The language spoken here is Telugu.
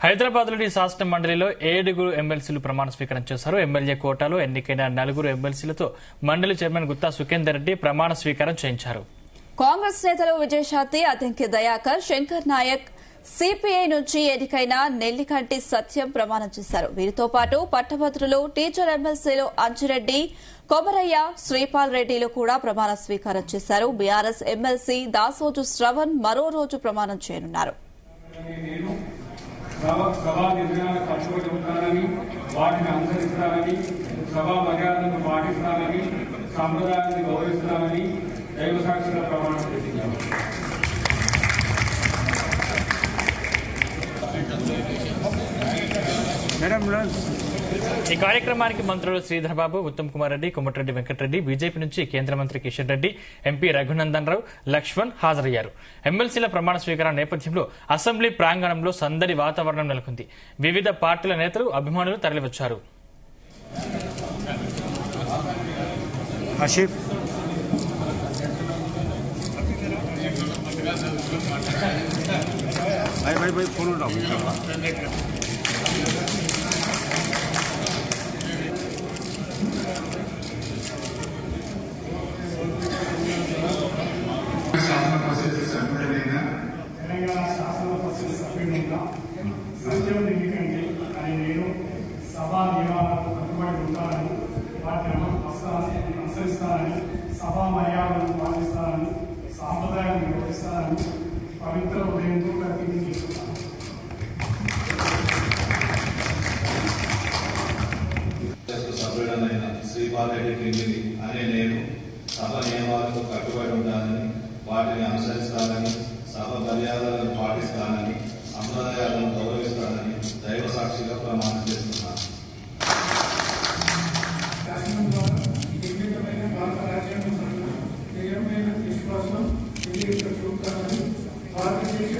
హైదరాబాద్లోని శాసన మండలిలో 7 ఎమ్మెల్సీలు ప్రమాణ స్వీకారం చేశారు. ఎమ్మెల్యే కోటాలో ఎన్నికైన 4 ఎమ్మెల్సీలతో మండలి చైర్మన్ గుత్తా సుఖేందర్ రెడ్డి ప్రమాణ స్వీకారం చేయించారు. కాంగ్రెస్ నేతలు విజయశాంతి, అద్దంకి దయాకర్, శంకర్ నాయక్, సిపిఐ నుంచి ఎన్నికైన నెల్లికంటి సత్యం ప్రమాణం చేశారు. వీరితో పాటు పట్టభద్రులు, టీచర్ ఎమ్మెల్సీలు అంజిరెడ్డి, కొమరయ్య, శ్రీపాల్ రెడ్డిలు కూడా ప్రమాణ స్వీకారం చేశారు. బీఆర్ఎస్ ఎమ్మెల్సీ దాసోజు శ్రవణ్ మరో రోజు ప్రమాణం చేయనున్నారు. సభా నిర్ణయాలకు కట్టుబడి ఉంటానని, వాటిని అనుసరిస్తానని, సభా మర్యాదలను పాటిస్తానని, సంప్రదాయాన్ని గౌరవిస్తానని దైవ సాక్షిగా ప్రమాణం చేసింది. ఈ కార్యక్రమానికి మంత్రులు శ్రీధర్బాబు, ఉత్తమ్ కుమార్ రెడ్డి, కోమటిరెడ్డి వెంకటరెడ్డి, బీజేపీ నుంచి కేంద్ర మంత్రి కిషన్ రెడ్డి, ఎంపీ రఘునందన్ రావు, లక్ష్మణ్ హాజరయ్యారు. ఎమ్మెల్సీల ప్రమాణ స్వీకారం నేపథ్యంలో అసెంబ్లీ ప్రాంగణంలో సందడి వాతావరణం నెలకొంది. వివిధ పార్టీల నేతలు, అభిమానులు తరలివచ్చారు. తెలంగాణ శాసన పరిషత్ సభ్యునిగా సత్యం నిలికండి అని నేను సభా నియమాలకు కట్టుబడి ఉంటానని, వాటిని అనుసరిస్తానని, సభా మర్యాదలను పాటిస్తానని, సాంప్రదాయాన్ని గౌరవిస్తానని పవిత్ర హృదయంతో ప్రతిజ్ఞ చేస్తున్నాను. సభ్యుడనైన శ్రీపాల్ రెడ్డి అనే నేను సభ నియమాలకు కట్టుబడి ఉంటానని, వాటిని అనుసరిస్తానని, సభ మర్యాదలను పాటిస్తానని, సంప్రదాయాలను గౌరవిస్తానని దైవ సాక్షిగా ప్రమాణం చేస్తున్నాను. శాసనం ద్వారా నిర్మితమైన భారత రాజ్యాంగం విశ్వాసం భారతదేశ